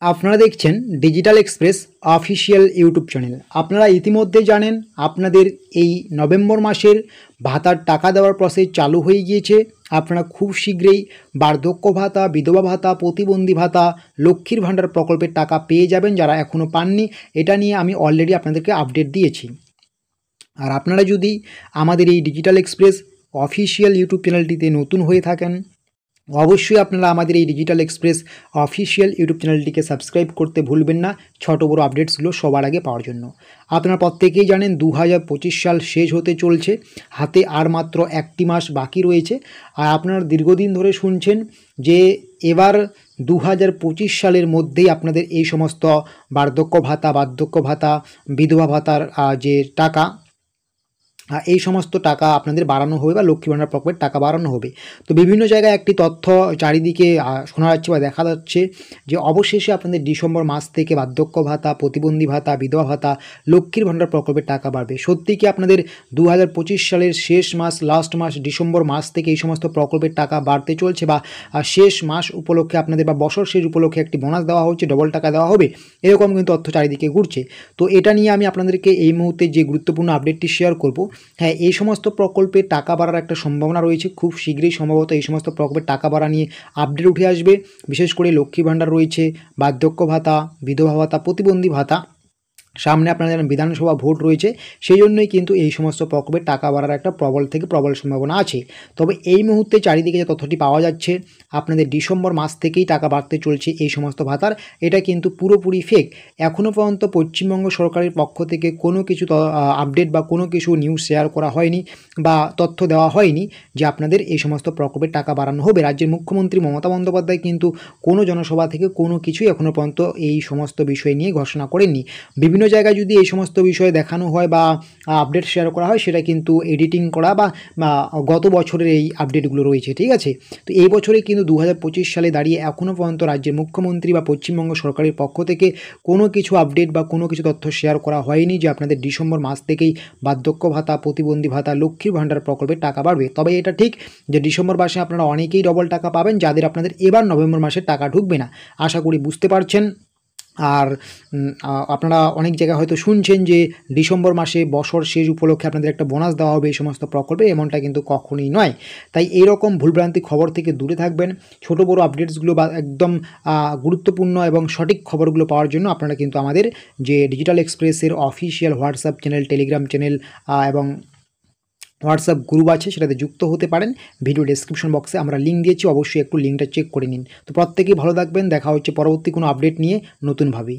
আপনারা দেখছেন digital express official YouTube channel. আপনারা ইতিমধ্যে জানেন আপনাদের এই নভেম্বর মাসের ভাতার টাকা দেওয়ার প্রসেস চালু হয়ে গিয়েছে। আপনারা খুব শীঘ্রই বার্ধক্য ভাতা, বিধবা ভাতা, প্রতিবন্ধী ভাতা, লক্ষ্মীর ভাণ্ডার প্রকল্পের টাকা পেয়ে যাবেন যারা এখনও পাননি। এটা নিয়ে আমি অলরেডি আপনাদেরকে আপডেট দিয়েছি। আর আপনারা যদি আমাদের এই ডিজিটাল এক্সপ্রেস অফিসিয়াল ইউটিউব চ্যানেলটিতে নতুন হয়ে থাকেন, অবশ্যই আপনারা আমাদের এই ডিজিটাল এক্সপ্রেস অফিসিয়াল ইউটিউব চ্যানেলটিকে সাবস্ক্রাইব করতে ভুলবেন না, ছোটো বড়ো আপডেটসগুলো সবার আগে পাওয়ার জন্য। আপনারা প্রত্যেকেই জানেন 2025 সাল শেষ হতে চলছে, হাতে আর মাত্র একটি মাস বাকি রয়েছে। আর আপনারা দীর্ঘদিন ধরে শুনছেন যে এবার 2025 সালের মধ্যেই আপনাদের এই সমস্ত বার্ধক্য ভাতা, বিধবা ভাতার যে টাকা, এই সমস্ত টাকা আপনাদের বাড়ানো হবে বা লক্ষ্মী ভাণ্ডার প্রকল্পের টাকা বাড়ানো হবে। তো বিভিন্ন জায়গায় একটি তথ্য চারিদিকে শোনা যাচ্ছে বা দেখা যাচ্ছে যে অবশেষে আপনাদের ডিসেম্বর মাস থেকে বার্ধক্য ভাতা, প্রতিবন্ধী ভাতা, বিধবা ভাতা, লক্ষ্মীর ভাণ্ডার প্রকল্পের টাকা বাড়বে। সত্যি কি আপনাদের 2025 সালের শেষ মাস, লাস্ট মাস ডিসেম্বর মাস থেকে এই সমস্ত প্রকল্পের টাকা বাড়তে চলছে বা শেষ মাস উপলক্ষে আপনাদের বা বছর শেষ উপলক্ষে একটি বোনাস দেওয়া হচ্ছে, ডবল টাকা দেওয়া হবে, এরকম কিন্তু তথ্য চারিদিকে ঘুরছে। তো এটা নিয়ে আমি আপনাদেরকে এই মুহূর্তে যে গুরুত্বপূর্ণ আপডেটটি শেয়ার করব। হ্যাঁ, এই সমস্ত প্রকল্পে টাকা বাড়ার একটা সম্ভাবনা রয়েছে, খুব শীঘ্রই সম্ভবত এই সমস্ত প্রকল্পের টাকা বাড়া নিয়ে আপডেট উঠে আসবে। বিশেষ করে লক্ষ্মী ভাণ্ডার রয়েছে, বার্ধক্য ভাতা, বিধবা ভাতা, প্রতিবন্ধী ভাতা, সামনে আপনাদের বিধানসভা ভোট রয়েছে, সেই জন্যই কিন্তু এই সমস্ত প্রকল্পের টাকা বাড়ার একটা প্রবল থেকে প্রবল সম্ভাবনা আছে। তবে এই মুহূর্তে চারিদিকে যে তথ্যটি পাওয়া যাচ্ছে আপনাদের ডিসেম্বর মাস থেকেই টাকা বাড়তে চলছে এই সমস্ত ভাতার, এটা কিন্তু পুরোপুরি ফেক। এখনও পর্যন্ত পশ্চিমবঙ্গ সরকারের পক্ষ থেকে কোনো কিছু আপডেট বা কোনো কিছু নিউজ শেয়ার করা হয়নি বা তথ্য দেওয়া হয়নি যে আপনাদের এই সমস্ত প্রকল্পের টাকা বাড়ানো হবে। রাজ্যের মুখ্যমন্ত্রী মমতা বন্দ্যোপাধ্যায় কিন্তু কোনো জনসভা থেকে কোনো কিছুই এখনও পর্যন্ত এই সমস্ত বিষয় নিয়ে ঘোষণা করেননি। বিভিন্ন জায়গায় যদি এই সমস্ত বিষয় দেখানো হয় বা আপডেট শেয়ার করা হয়, সেটা কিন্তু এডিটিং করা বা গত বছরের এই আপডেটগুলো রয়েছে, ঠিক আছে। তো এই বছরে কিন্তু 2025 সালে দাঁড়িয়ে এখনও পর্যন্ত রাজ্যের মুখ্যমন্ত্রী বা পশ্চিমবঙ্গ সরকারের পক্ষ থেকে কোনো কিছু আপডেট বা কোনো কিছু তথ্য শেয়ার করা হয়নি যে আপনাদের ডিসেম্বর মাস থেকেই বার্ধক্য ভাতা, প্রতিবন্ধী ভাতা, লক্ষ্মীর ভাণ্ডার প্রকল্পের টাকা বাড়বে। তবে এটা ঠিক যে ডিসেম্বর মাসে আপনারা অনেকেই ডবল টাকা পাবেন, যাদের আপনাদের এবার নভেম্বর মাসে টাকা ঢুকবে না। আশা করি বুঝতে পারছেন। আর আপনারা অনেক জায়গায় হয়তো শুনছেন যে ডিসেম্বর মাসে বছর শেষ উপলক্ষে আপনাদের একটা বোনাস দেওয়া হবে এই সমস্ত প্রকল্পে, এমনটা কিন্তু কখনোই নয়। তাই এইরকম ভুলভ্রান্তি খবর থেকে দূরে থাকবেন। ছোটো বড়ো আপডেটসগুলো বা একদম গুরুত্বপূর্ণ এবং সঠিক খবরগুলো পাওয়ার জন্য আপনারা কিন্তু আমাদের যে ডিজিটাল এক্সপ্রেসের official WhatsApp channel, Telegram channel এবং হোয়াটসঅ্যাপ গ্রুপ আছে, সেটাতে যুক্ত হতে পারেন। ভিডিও ডেসক্রিপশন বক্সে আমরা লিঙ্ক দিয়েছি, অবশ্যই একটু লিঙ্কটা চেক করে নিন। তো প্রত্যেকেই ভালো থাকবেন, দেখা হচ্ছে পরবর্তী কোনো আপডেট নিয়ে নতুনভাবেই।